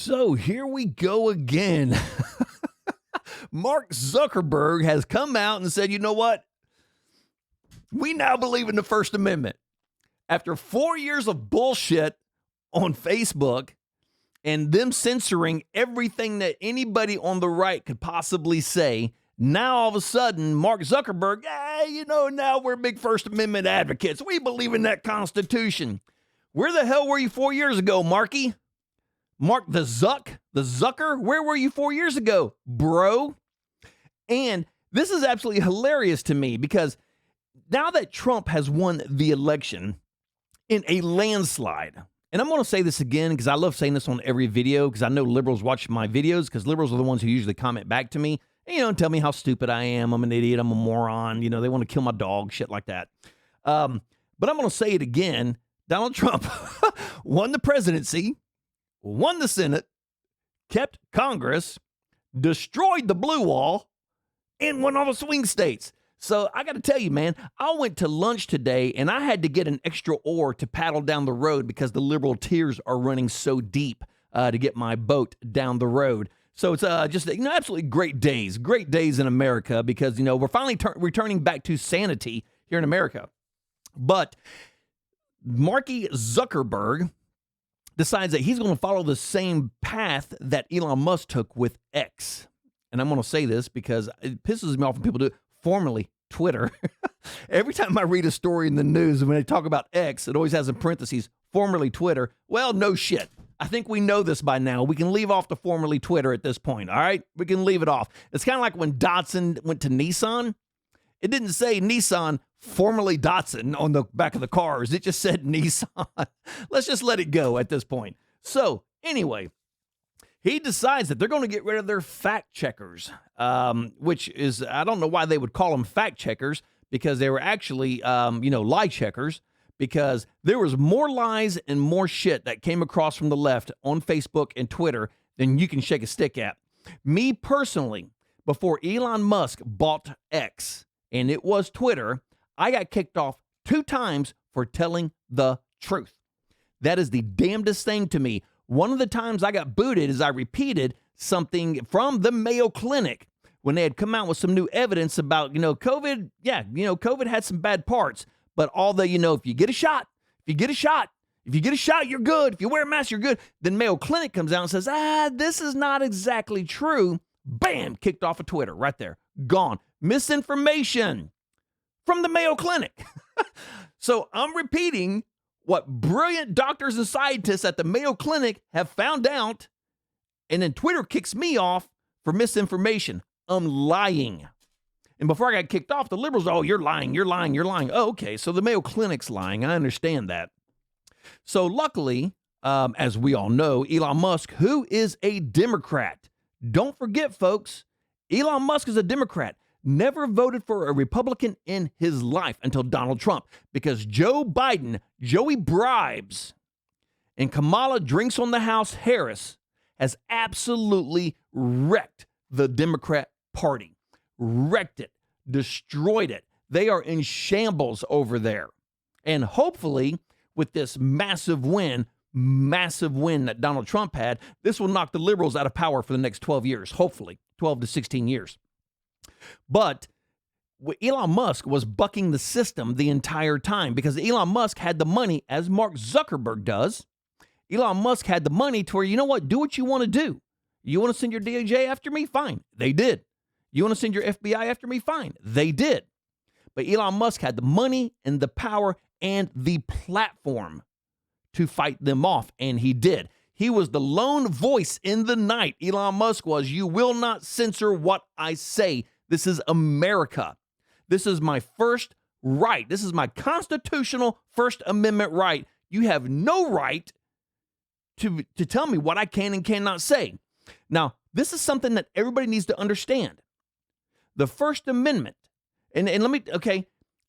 So here we go again. Mark Zuckerberg has come out and said, you know what? We now believe in the First Amendment. After 4 years of bullshit on Facebook and them censoring everything that anybody on the right could possibly say, now all of a sudden, Mark Zuckerberg, now we're big First Amendment advocates. We believe in that Constitution. Where the hell were you 4 years ago, Marky? Mark the Zucker? Where were you 4 years ago, bro? And this is absolutely hilarious to me because now that Trump has won the election in a landslide, and I'm going to say this again because I love saying this on every video because I know liberals watch my videos because liberals are the ones who usually comment back to me and, tell me how stupid I am. I'm an idiot. I'm a moron. They want to kill my dog, shit like that. But I'm going to say it again. Donald Trump won the presidency, won the Senate, kept Congress, destroyed the blue wall, and won all the swing states. So I got to tell you, man, I went to lunch today and I had to get an extra oar to paddle down the road because the liberal tears are running so deep to get my boat down the road. So it's just absolutely great days in America because, we're finally returning back to sanity here in America. But Marky Zuckerberg decides that he's going to follow the same path that Elon Musk took with X. And I'm going to say this because it pisses me off when people do it, formerly Twitter. Every time I read a story in the news, when they talk about X, it always has in parentheses, formerly Twitter. Well, no shit. I think we know this by now. We can leave off the formerly Twitter at this point, all right? We can leave it off. It's kind of like when Datsun went to Nissan. It didn't say Nissan, formerly Datsun on the back of the cars. It just said Nissan. Let's just let it go at this point. So, anyway, he decides that they're going to get rid of their fact checkers, which is, I don't know why they would call them fact checkers, because they were actually, lie checkers, because there was more lies and more shit that came across from the left on Facebook and Twitter than you can shake a stick at. Me personally, before Elon Musk bought X, and it was Twitter, I got kicked off 2 times for telling the truth. That is the damnedest thing to me. One of the times I got booted is I repeated something from the Mayo Clinic when they had come out with some new evidence about, COVID. Yeah, COVID had some bad parts, but all the, if you get a shot, you're good. If you wear a mask, you're good. Then Mayo Clinic comes out and says, this is not exactly true. Bam, kicked off of Twitter right there. Gone. Misinformation from the Mayo Clinic. So I'm repeating what brilliant doctors and scientists at the Mayo Clinic have found out, and then Twitter kicks me off for misinformation. I'm lying. And before I got kicked off, the liberals, you're lying. Oh, okay, so the Mayo Clinic's lying. I understand that. So luckily, as we all know, Elon Musk, who is a Democrat. Don't forget, folks, Elon Musk is a Democrat. Never voted for a Republican in his life until Donald Trump, because Joe Biden, Joey Bribes, and Kamala Drinks on the House Harris has absolutely wrecked the Democrat Party. Wrecked it, destroyed it. They are in shambles over there. And hopefully, with this massive win that Donald Trump had, this will knock the liberals out of power for the next 12 years, hopefully, 12 to 16 years. But Elon Musk was bucking the system the entire time because Elon Musk had the money, as Mark Zuckerberg does. Elon Musk had the money to where, do what you want to do. You want to send your DOJ after me? Fine. They did. You want to send your FBI after me? Fine. They did. But Elon Musk had the money and the power and the platform to fight them off, and he did. He was the lone voice in the night. Elon Musk was, you will not censor what I say. This is America. This is my first right. This is my constitutional First Amendment right. You have no right to tell me what I can and cannot say. Now, this is something that everybody needs to understand. The First Amendment, and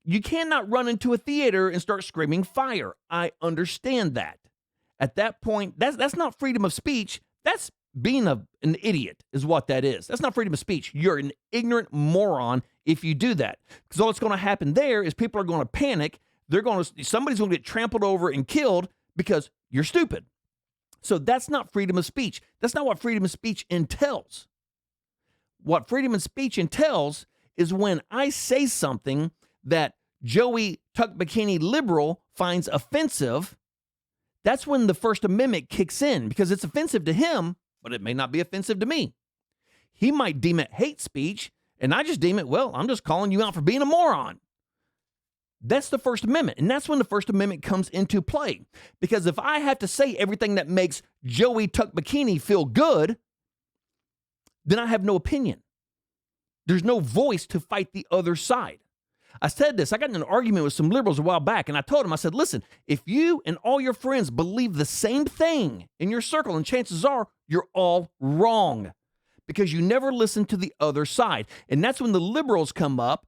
you cannot run into a theater and start screaming fire. I understand that. At that point, that's not freedom of speech. That's being an idiot is what that is. That's not freedom of speech. You're an ignorant moron if you do that. Because all that's going to happen there is people are going to panic. Somebody's going to get trampled over and killed because you're stupid. So that's not freedom of speech. That's not what freedom of speech entails. What freedom of speech entails is when I say something that Joey Tuck Bikini liberal finds offensive, that's when the First Amendment kicks in, because it's offensive to him, but it may not be offensive to me. He might deem it hate speech, and I just deem it, well, I'm just calling you out for being a moron. That's the First Amendment, and that's when the First Amendment comes into play. Because if I have to say everything that makes Joey Tuck Bikini feel good, then I have no opinion. There's no voice to fight the other side. I said this, I got in an argument with some liberals a while back, and I told them, I said, listen, if you and all your friends believe the same thing in your circle, and chances are you're all wrong, because you never listen to the other side. And that's when the liberals come up.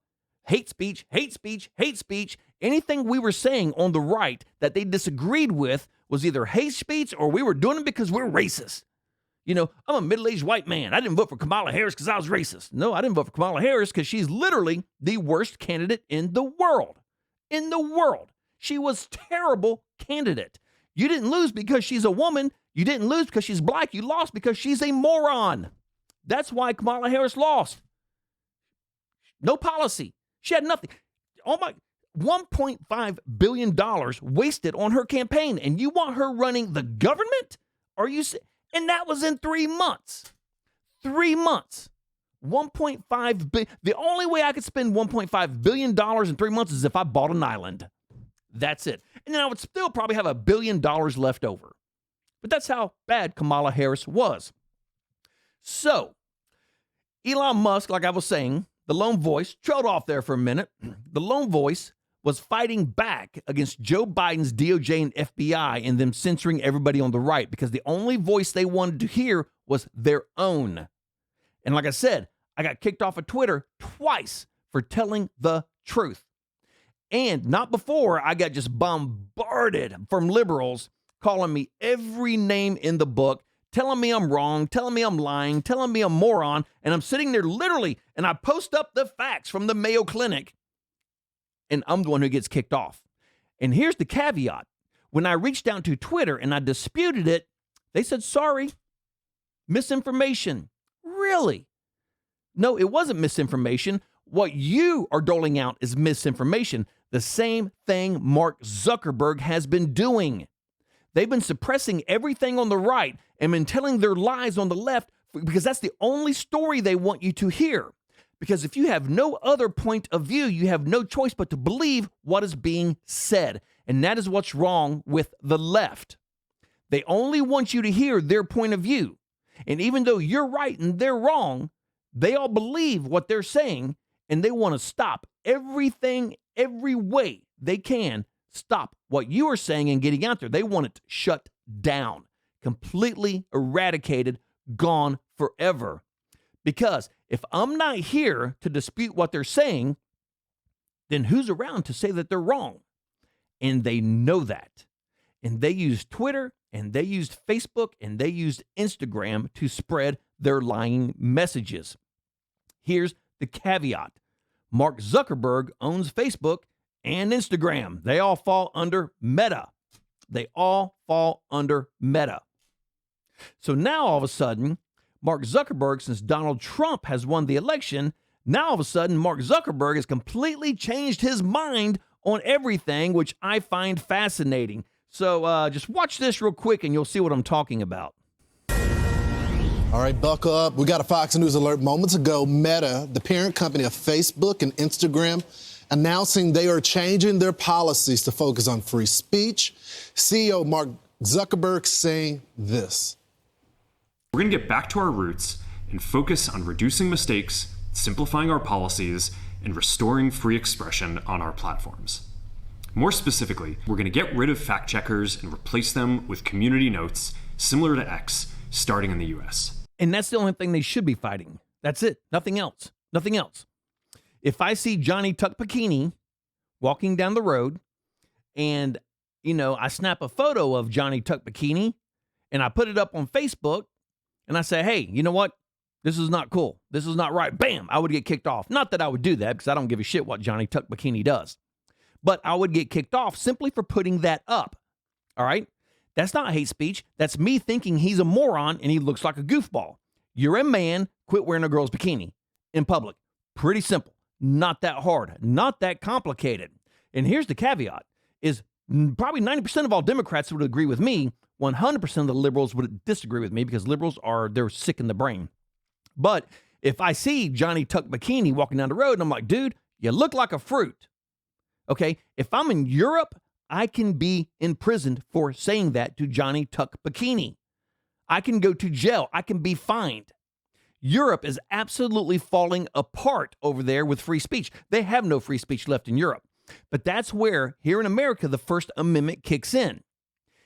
Hate speech, hate speech, hate speech. Anything we were saying on the right that they disagreed with was either hate speech or we were doing it because we're racist. You know, I'm a middle-aged white man. I didn't vote for Kamala Harris because I was racist. No, I didn't vote for Kamala Harris because she's literally the worst candidate in the world. In the world. She was a terrible candidate. You didn't lose because she's a woman. You didn't lose because she's black. You lost because she's a moron. That's why Kamala Harris lost. No policy. She had nothing. Oh my, $1.5 billion wasted on her campaign, and you want her running the government? Are you? And that was in 3 months. 3 months. 1.5 billion. The only way I could spend $1.5 billion in 3 months is if I bought an island. That's it. And then I would still probably have $1 billion left over. But that's how bad Kamala Harris was. So, Elon Musk, like I was saying, the lone voice, trailed off there for a minute. The lone voice was fighting back against Joe Biden's DOJ and FBI and them censoring everybody on the right, because the only voice they wanted to hear was their own. And like I said, I got kicked off of Twitter twice for telling the truth. And not before I got just bombarded from liberals calling me every name in the book, telling me I'm wrong, telling me I'm lying, telling me I'm a moron, and I'm sitting there literally, and I post up the facts from the Mayo Clinic, and I'm the one who gets kicked off. And here's the caveat. When I reached out to Twitter and I disputed it, they said, sorry, misinformation. Really? No, it wasn't misinformation. What you are doling out is misinformation. The same thing Mark Zuckerberg has been doing. They've been suppressing everything on the right and been telling their lies on the left, because that's the only story they want you to hear. Because if you have no other point of view, you have no choice but to believe what is being said. And that is what's wrong with the left. They only want you to hear their point of view. And even though you're right and they're wrong, they all believe what they're saying, and they want to stop everything, every way they can, stop what you are saying and getting out there. They want it shut down, completely eradicated, gone forever. Because if I'm not here to dispute what they're saying, then who's around to say that they're wrong? And they know that. And they use Twitter, and they used Facebook, and they used Instagram to spread their lying messages. Here's the caveat. Mark Zuckerberg owns Facebook and Instagram. They all fall under Meta. They all fall under Meta. So now all of a sudden, Mark Zuckerberg, since Donald Trump has won the election, now all of a sudden Mark Zuckerberg has completely changed his mind on everything, which I find fascinating. So just watch this real quick and you'll see what I'm talking about. All right, buckle up. We got a Fox News alert moments ago. Meta, the parent company of Facebook and Instagram, announcing they are changing their policies to focus on free speech. CEO Mark Zuckerberg saying this. We're going to get back to our roots and focus on reducing mistakes, simplifying our policies, and restoring free expression on our platforms. More specifically, we're going to get rid of fact checkers and replace them with community notes similar to X, starting in the US. And that's the only thing they should be fighting. That's it. Nothing else. Nothing else. If I see Johnny Tuck Bikini walking down the road and, I snap a photo of Johnny Tuck Bikini and I put it up on Facebook and I say, hey, you know what? This is not cool. This is not right. Bam, I would get kicked off. Not that I would do that because I don't give a shit what Johnny Tuck Bikini does. But I would get kicked off simply for putting that up. All right? That's not hate speech. That's me thinking he's a moron and he looks like a goofball. You're a man, quit wearing a girl's bikini in public. Pretty simple. Not that hard. Not that complicated. And here's the caveat, is probably 90% of all Democrats would agree with me. 100% of the liberals would disagree with me because liberals they're sick in the brain. But if I see Johnny Tuck Bikini walking down the road and I'm like, dude, you look like a fruit. Okay, if I'm in Europe, I can be imprisoned for saying that to Johnny Tuck Bikini. I can go to jail. I can be fined. Europe is absolutely falling apart over there with free speech. They have no free speech left in Europe. But that's where, here in America, the First Amendment kicks in.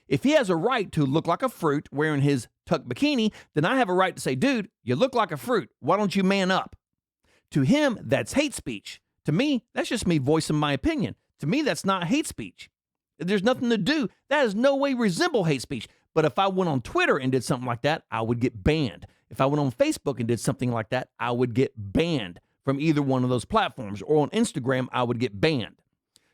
If he has a right to look like a fruit wearing his tuck bikini, then I have a right to say, dude, you look like a fruit. Why don't you man up? To him, that's hate speech. To me, that's just me voicing my opinion. To me, that's not hate speech. There's nothing to do. That is no way resemble hate speech. But if I went on Twitter and did something like that, I would get banned. If I went on Facebook and did something like that, I would get banned from either one of those platforms. Or on Instagram, I would get banned.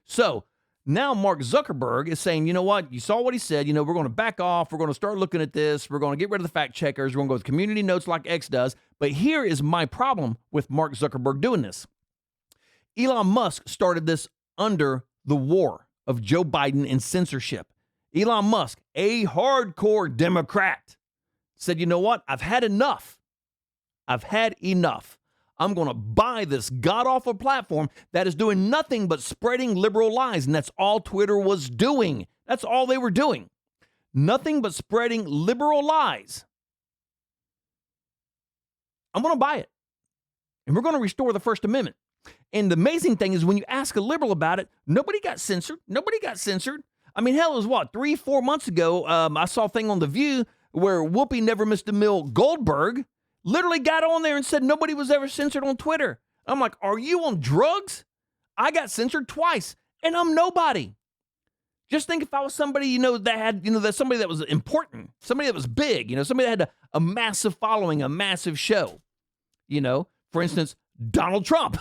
So now Mark Zuckerberg is saying, you know what? You saw what he said. You know, we're going to back off. We're going to start looking at this. We're going to get rid of the fact checkers. We're going to go with community notes like X does. But here is my problem with Mark Zuckerberg doing this. Elon Musk started this under the war of Joe Biden and censorship. Elon Musk, a hardcore Democrat, said, you know what? I've had enough. I've had enough. I'm going to buy this god-awful platform that is doing nothing but spreading liberal lies. And that's all Twitter was doing. That's all they were doing. Nothing but spreading liberal lies. I'm going to buy it. And we're going to restore the First Amendment. And the amazing thing is when you ask a liberal about it, nobody got censored. Nobody got censored. I mean, hell, it was what, 3-4 months ago, I saw a thing on The View where Whoopi Never Missed a Meal Goldberg literally got on there and said nobody was ever censored on Twitter. I'm like, are you on drugs? I got censored twice, and I'm nobody. Just think if I was somebody, you know, that had, you know, that somebody that was important, somebody that was big, you know, somebody that had a massive following, a massive show. You know, for instance, Donald Trump.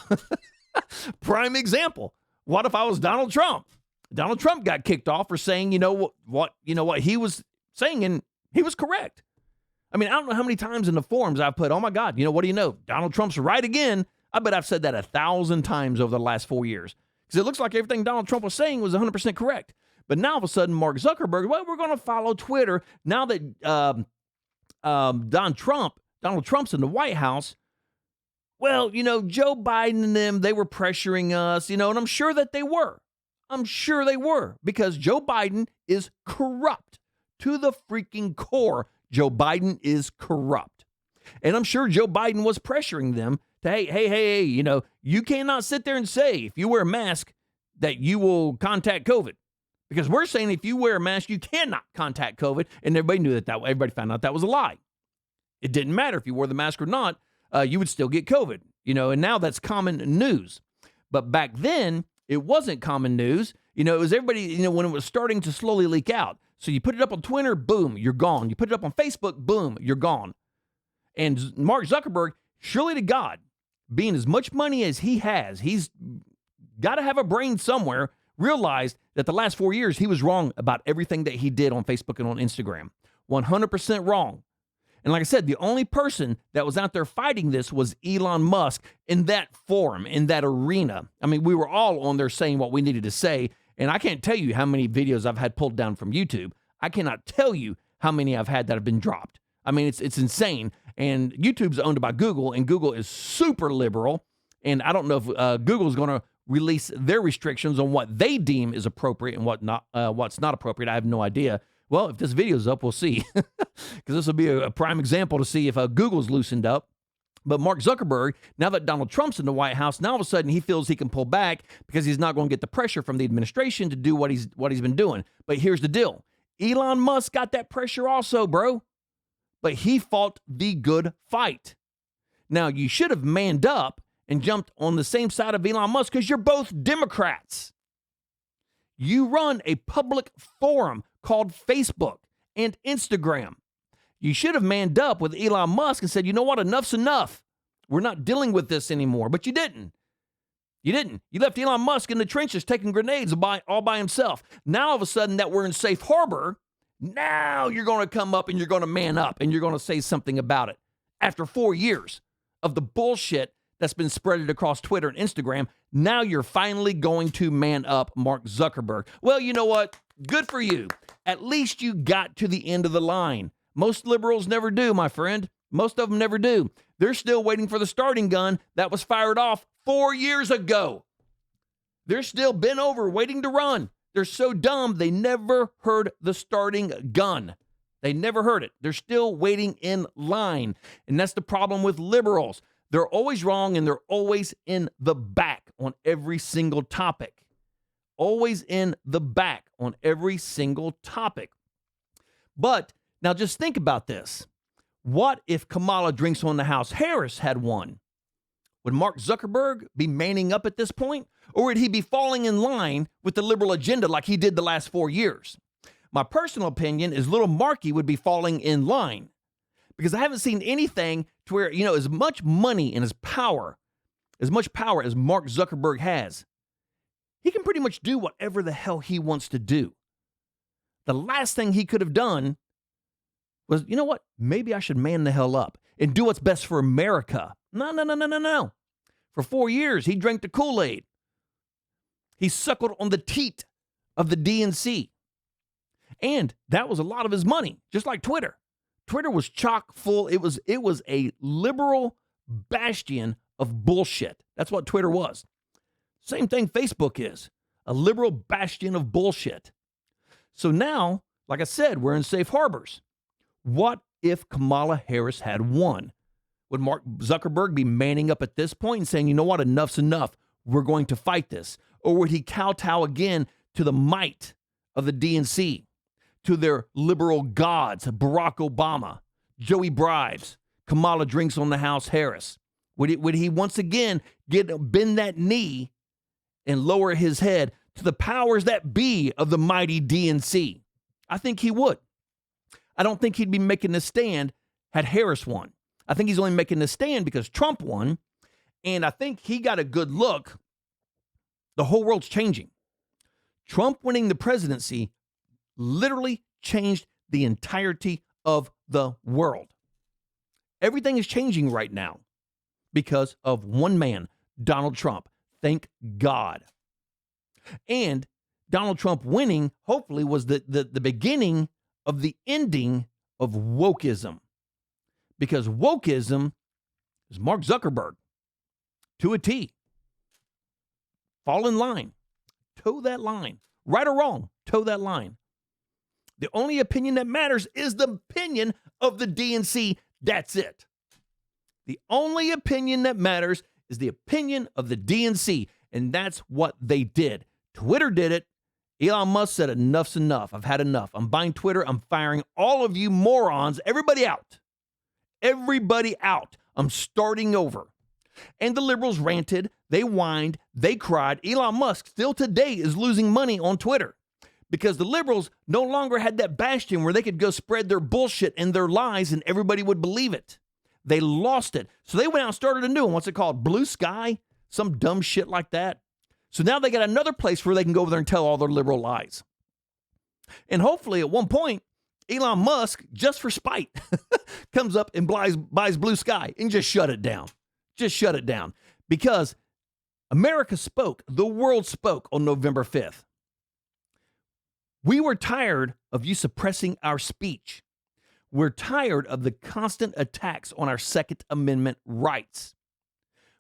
Prime example. What if I was Donald Trump? Donald Trump got kicked off for saying, you know what he was saying, and he was correct. I mean, I don't know how many times in the forums I've put, oh my God, you know, what do you know? Donald Trump's right again. I bet I've said that 1,000 times over the last 4 years. Because it looks like everything Donald Trump was saying was 100% correct. But now all of a sudden, Mark Zuckerberg, well, we're going to follow Twitter. Now that Donald Trump's in the White House, well, you know, Joe Biden and them, they were pressuring us, you know, and I'm sure that they were. I'm sure they were, because Joe Biden is corrupt to the freaking core. Joe Biden is corrupt. And I'm sure Joe Biden was pressuring them to, hey, you know, you cannot sit there and say if you wear a mask that you will contact COVID. Because we're saying if you wear a mask, you cannot contact COVID. And everybody knew that everybody found out that was a lie. It didn't matter if you wore the mask or not, you would still get COVID. You know, and now that's common news. But back then, it wasn't common news. You know, it was everybody, you know, when it was starting to slowly leak out. So you put it up on Twitter, boom, you're gone. You put it up on Facebook, boom, you're gone. And Mark Zuckerberg, surely to God, being as much money as he has, he's got to have a brain somewhere, realized that the last 4 years he was wrong about everything that he did on Facebook and on Instagram. 100% wrong. And like I said, the only person that was out there fighting this was Elon Musk in that forum, in that arena. I mean, we were all on there saying what we needed to say. And I can't tell you how many videos I've had pulled down from YouTube. I cannot tell you how many I've had that have been dropped. I mean, it's insane. And YouTube's owned by Google, and Google is super liberal. And I don't know if Google is going to release their restrictions on what they deem is appropriate and what's not appropriate. I have no idea. Well, if this video's up, we'll see. Because this will be a prime example to see if Google's loosened up. But Mark Zuckerberg, now that Donald Trump's in the White House, now all of a sudden he feels he can pull back because he's not going to get the pressure from the administration to do what he's been doing. But here's the deal. Elon Musk got that pressure also, bro. But he fought the good fight. Now, you should have manned up and jumped on the same side of Elon Musk because you're both Democrats. You run a public forum called Facebook and Instagram. You should have manned up with Elon Musk and said, you know what, enough's enough. We're not dealing with this anymore. But you didn't. You didn't. You left Elon Musk in the trenches taking grenades all by himself. Now, all of a sudden that we're in safe harbor, Now you're going to come up and you're going to man up and you're going to say something about it. After 4 years of the bullshit that's been spreaded across Twitter and Instagram, now you're finally going to man up, Mark Zuckerberg. Well, you know what? Good for you. At least you got to the end of the line. Most liberals never do, my friend. Most of them never do. They're still waiting for the starting gun that was fired off 4 years ago. They're still bent over waiting to run. They're so dumb, they never heard the starting gun. They never heard it. They're still waiting in line. And that's the problem with liberals. They're always wrong and they're always in the back on every single topic. Always in the back on every single topic. But now just think about this. What if Kamala drinks on the House Harris had won? Would Mark Zuckerberg be manning up at this point? Or would he be falling in line with the liberal agenda like he did the last 4 years? My personal opinion is little Marky would be falling in line because I haven't seen anything to where, as much money and as much power as Mark Zuckerberg has, he can pretty much do whatever the hell he wants to do. The last thing he could have done was, you know what? Maybe I should man the hell up and do what's best for America. No. For 4 years, he drank the Kool-Aid. He suckled on the teat of the DNC. And that was a lot of his money, just like Twitter. Twitter was chock full. It was a liberal bastion of bullshit. That's what Twitter was. Same thing Facebook is, a liberal bastion of bullshit. So now, like I said, we're in safe harbors. What if Kamala Harris had won? Would Mark Zuckerberg be manning up at this point and saying, you know what, enough's enough, we're going to fight this? Or would he kowtow again to the might of the DNC, to their liberal gods, Barack Obama, Joey Bribes, Kamala drinks on the House Harris? Would he once again bend that knee and lower his head to the powers that be of the mighty DNC? I think he would. I don't think he'd be making this stand had Harris won. I think he's only making this stand because Trump won, and I think he got a good look. The whole world's changing. Trump winning the presidency literally changed the entirety of the world. Everything is changing right now because of one man, Donald Trump. Thank God. And Donald Trump winning, hopefully, was the beginning of the ending of wokeism. Because wokeism is Mark Zuckerberg to a T. Fall in line. Toe that line. Right or wrong, toe that line. The only opinion that matters is the opinion of the DNC. That's it. The only opinion that matters is the opinion of the DNC. And that's what they did. Twitter did it. Elon Musk said enough's enough. I've had enough. I'm buying Twitter. I'm firing all of you morons. Everybody out. Everybody out. I'm starting over. And the liberals ranted. They whined. They cried. Elon Musk still today is losing money on Twitter because the liberals no longer had that bastion where they could go spread their bullshit and their lies and everybody would believe it. They lost it. So they went out and started a new one. What's it called? Blue Sky? Some dumb shit like that. So now they got another place where they can go over there and tell all their liberal lies. And hopefully at one point, Elon Musk, just for spite, comes up and buys Blue Sky and just shut it down. Just shut it down. Because America spoke. The world spoke on November 5th. We were tired of you suppressing our speech. We're tired of the constant attacks on our Second Amendment rights.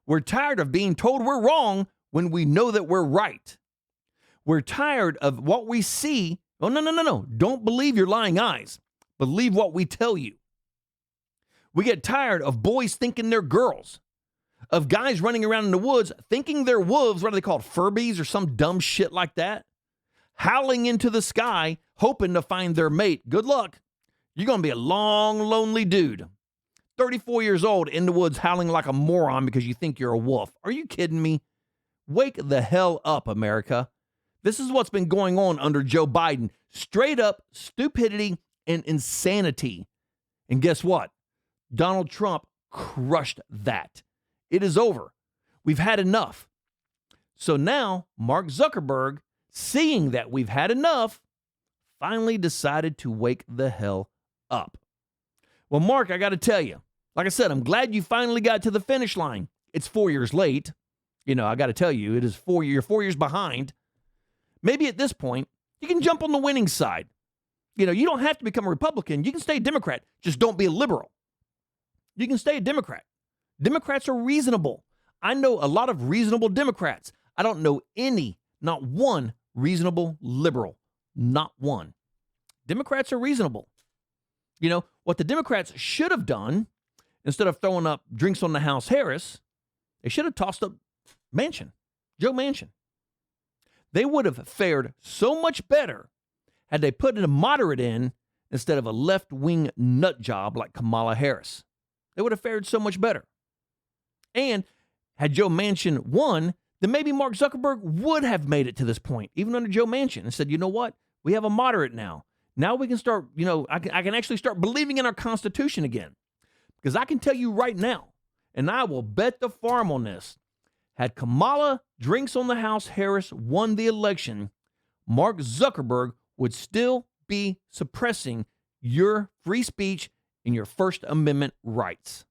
We're tired of being told we're wrong when we know that we're right. We're tired of what we see. Oh, no. Don't believe your lying eyes. Believe what we tell you. We get tired of boys thinking they're girls, of guys running around in the woods thinking they're wolves. What are they called? Furbies or some dumb shit like that? Howling into the sky, hoping to find their mate. Good luck. You're going to be a long, lonely dude. 34 years old in the woods howling like a moron because you think you're a wolf. Are you kidding me? Wake the hell up, America. This is what's been going on under Joe Biden. Straight up stupidity and insanity. And guess what? Donald Trump crushed that. It is over. We've had enough. So now, Mark Zuckerberg, seeing that we've had enough, finally decided to wake the hell up. Well, Mark, I got to tell you, like I said, I'm glad you finally got to the finish line. It's 4 years late. You know, I got to tell you, it is 4 years. You're 4 years behind. Maybe at this point, you can jump on the winning side. You know, you don't have to become a Republican. You can stay a Democrat. Just don't be a liberal. You can stay a Democrat. Democrats are reasonable. I know a lot of reasonable Democrats. I don't know any, not one reasonable liberal. Not one. Democrats are reasonable. You know, what the Democrats should have done, instead of throwing up drinks on the house Harris, they should have tossed up Manchin, Joe Manchin. They would have fared so much better had they put a moderate in instead of a left-wing nut job like Kamala Harris. They would have fared so much better. And had Joe Manchin won, then maybe Mark Zuckerberg would have made it to this point, even under Joe Manchin, and said, you know what? We have a moderate now. Now we can start, you know, I can actually start believing in our Constitution again. Because I can tell you right now, and I will bet the farm on this, had Kamala Drinks on the House Harris won the election, Mark Zuckerberg would still be suppressing your free speech and your First Amendment rights.